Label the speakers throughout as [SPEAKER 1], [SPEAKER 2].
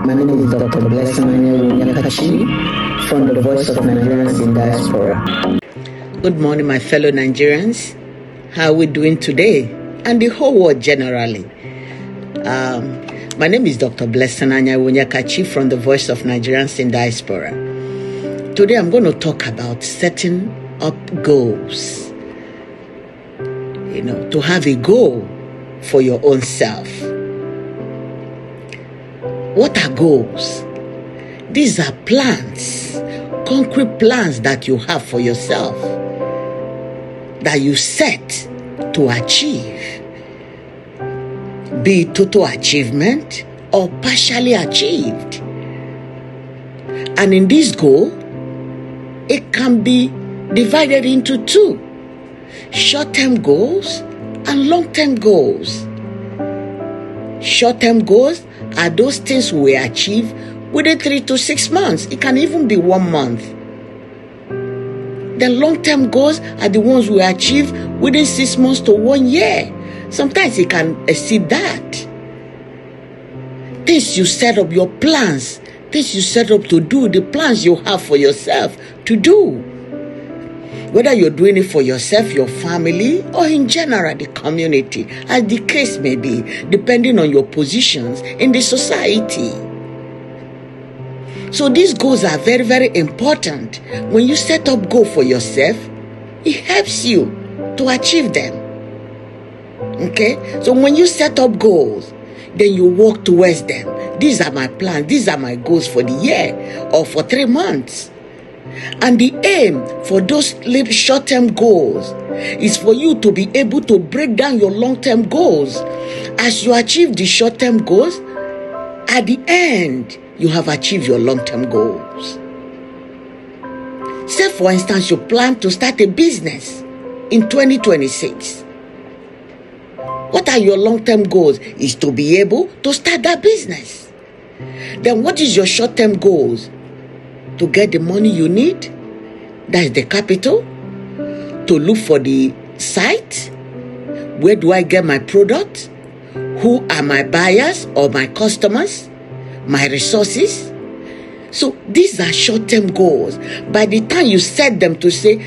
[SPEAKER 1] My name is Dr. Blessing from the Voice of Nigerians in Diaspora. Good morning, my fellow Nigerians. How are we doing today? And the whole world generally. My name is Dr. Blessing Anyawunyakachi from the Voice of Nigerians in Diaspora. Today I'm going to talk about setting up goals. To have a goal for your own self. What are goals? These are plans, concrete plans that you have for yourself, that you set to achieve, be it total achievement or partially achieved. And in this goal, it can be divided into two: short-term goals and long-term goals. Short-term goals are those things we achieve within 3 to 6 months. It can even be 1 month. The long-term goals are the ones we achieve within 6 months to 1 year. Sometimes it can exceed that. Things you set up, your plans, things you set up to do, the plans you have for yourself to do. Whether you're doing it for yourself, your family, or in general, the community, as the case may be, depending on your positions in the society. So these goals are very, very important. When you set up goals for yourself, it helps you to achieve them. Okay? So when you set up goals, then you work towards them. These are my plans. These are my goals for the year or for 3 months. And the aim for those little short-term goals is for you to be able to break down your long-term goals. As you achieve the short-term goals, at the end, you have achieved your long-term goals. Say, for instance, you plan to start a business in 2026. What are your long-term goals? Is to be able to start that business. Then what is your short-term goals? To get the money you need, that is the capital, to look for the site, where do I get my product, who are my buyers or my customers, my resources. So these are short-term goals. By the time you set them to say,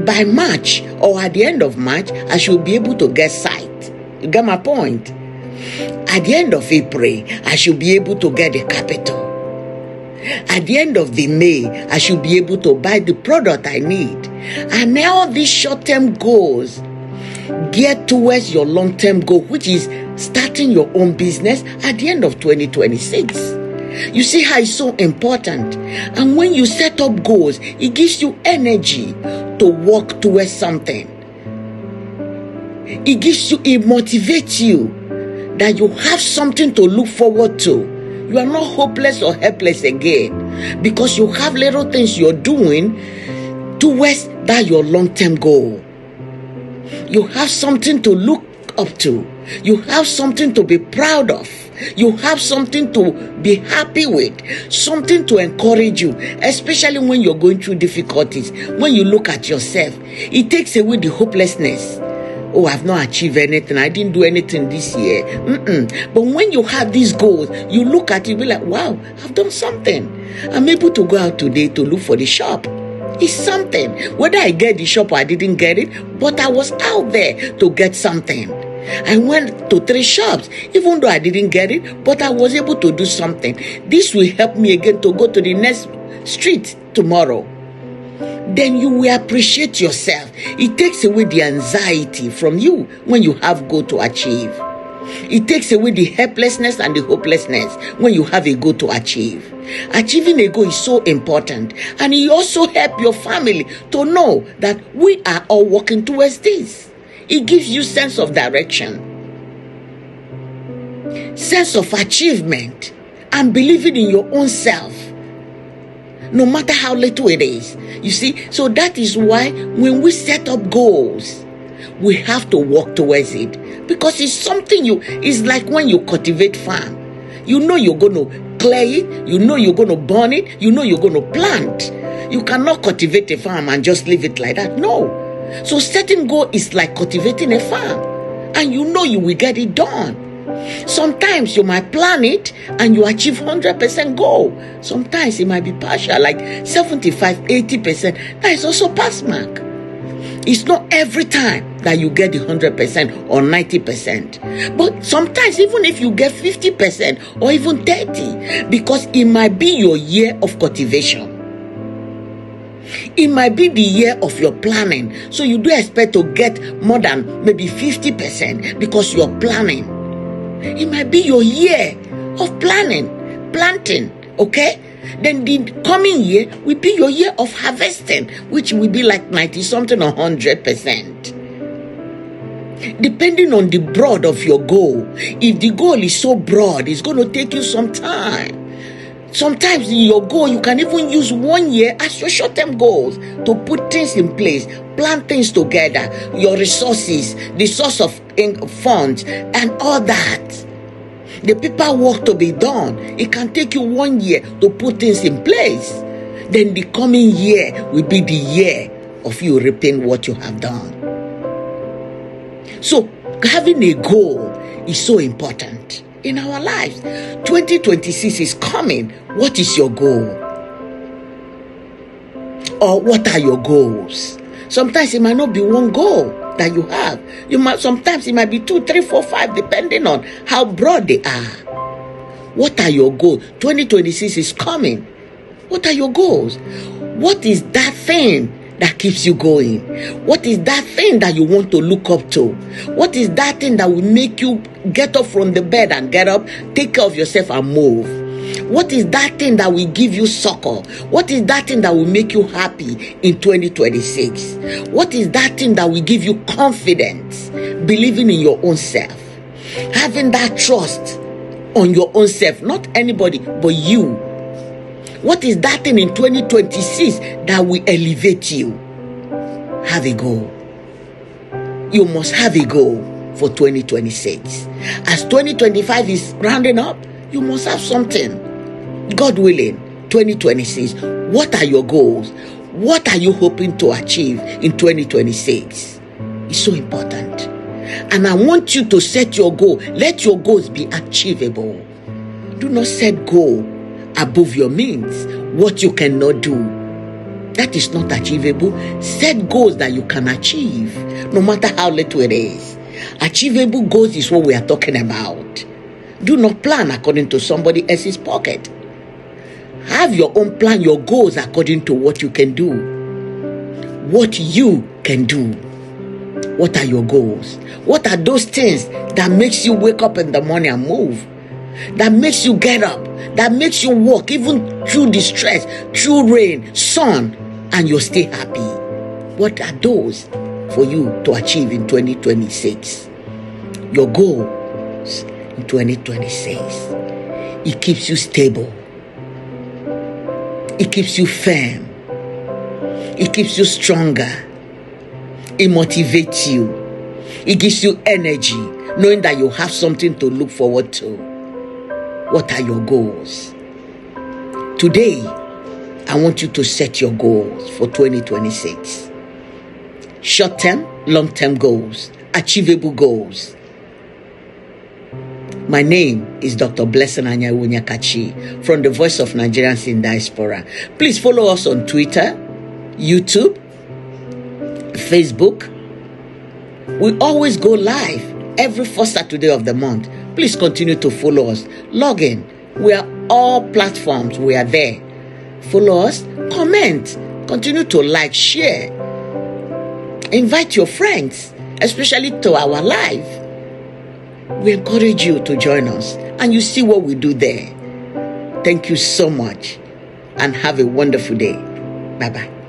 [SPEAKER 1] by March or at the end of March, I should be able to get site. You get my point? At the end of April, I should be able to get the capital. At the end of the May, I should be able to buy the product I need. And now these short-term goals get towards your long-term goal, which is starting your own business at the end of 2026. You see how it's so important. And when you set up goals, it gives you energy to work towards something. It motivates you that you have something to look forward to. You are not hopeless or helpless again, because you have little things you're doing towards that your long-term goal. You have something to look up to. You have something to be proud of. You have something to be happy with, something to encourage you, especially when you're going through difficulties. When you look at yourself, it takes away the hopelessness. Oh, I've not achieved anything. I didn't do anything this year. But when you have these goals, you look at it, be like, wow, I've done something. I'm able to go out today to look for the shop. It's something. Whether I get the shop or I didn't get it, but I was out there to get something. I went to 3 shops, even though I didn't get it, but I was able to do something. This will help me again to go to the next street tomorrow. Then you will appreciate yourself. It takes away the anxiety from you when you have goal to achieve. It takes away the helplessness and the hopelessness when you have a goal to achieve. Achieving a goal is so important, and it also helps your family to know that we are all working towards this. It gives you sense of direction, sense of achievement, and believing in your own self, no matter how little it is. You see, so that is why when we set up goals, we have to work towards it, because it's something it's like when you cultivate farm. You know you're going to clear it, you know you're going to burn it, you know you're going to plant. You cannot cultivate a farm and just leave it like that. No. So setting goal is like cultivating a farm, and you know you will get it done. Sometimes you might plan it and you achieve 100% goal. Sometimes it might be partial, like 75, 80%. That is also pass mark. It's not every time that you get the 100% or 90%. But sometimes even if you get 50% or even 30%, because it might be your year of cultivation. It might be the year of your planning. So you do expect to get more than maybe 50% because you're planning. It might be your year of planting, okay? Then the coming year will be your year of harvesting, which will be like 90-something or 100%. Depending on the broad of your goal. If the goal is so broad, it's going to take you some time. Sometimes in your goal, you can even use 1 year as your short-term goals to put things in place, plan things together, your resources, the source of funds, and all that. The paperwork to be done, it can take you 1 year to put things in place. Then the coming year will be the year of you reaping what you have done. So having a goal is so important in our lives. 2026 is coming. What is your goal? Or what are your goals? Sometimes it might not be one goal that you have. Sometimes it might be 2, 3, 4, 5, depending on how broad they are. What are your goals? 2026 is coming. What are your goals? What is that thing that keeps you going? What is that thing that you want to look up to? What is that thing that will make you get up from the bed and get up, take care of yourself and move? What is that thing that will give you succor? What is that thing that will make you happy in 2026? What is that thing that will give you confidence, believing in your own self, having that trust on your own self, not anybody but you? What is that thing in 2026 that will elevate you? Have a goal. You must have a goal for 2026. As 2025 is rounding up, you must have something. God willing, 2026. What are your goals? What are you hoping to achieve in 2026? It's so important. And I want you to set your goal. Let your goals be achievable. Do not set goal above your means, what you cannot do. That is not achievable. Set goals that you can achieve, no matter how little it is. Achievable goals is what we are talking about. Do not plan according to somebody else's pocket. Have your own plan, your goals according to what you can do. What you can do. What are your goals? What are those things that makes you wake up in the morning and move? That makes you get up, that makes you walk even through the stress, through rain, sun, and you'll stay happy. What are those for you to achieve in 2026? Your goals in 2026. It keeps you stable. It keeps you firm. It keeps you stronger. It motivates you. It gives you energy, knowing that you have something to look forward to. What are your goals? Today, I want you to set your goals for 2026. Short-term, long-term goals, achievable goals. My name is Dr. Blessing Anyawunyakachi from the Voice of Nigerians in Diaspora. Please follow us on Twitter, YouTube, Facebook. We always go live every first Saturday of the month. Please continue to follow us. Log in. We are all platforms. We are there. Follow us. Comment. Continue to like, share. Invite your friends, especially to our live. We encourage you to join us and you see what we do there. Thank you so much and have a wonderful day. Bye-bye.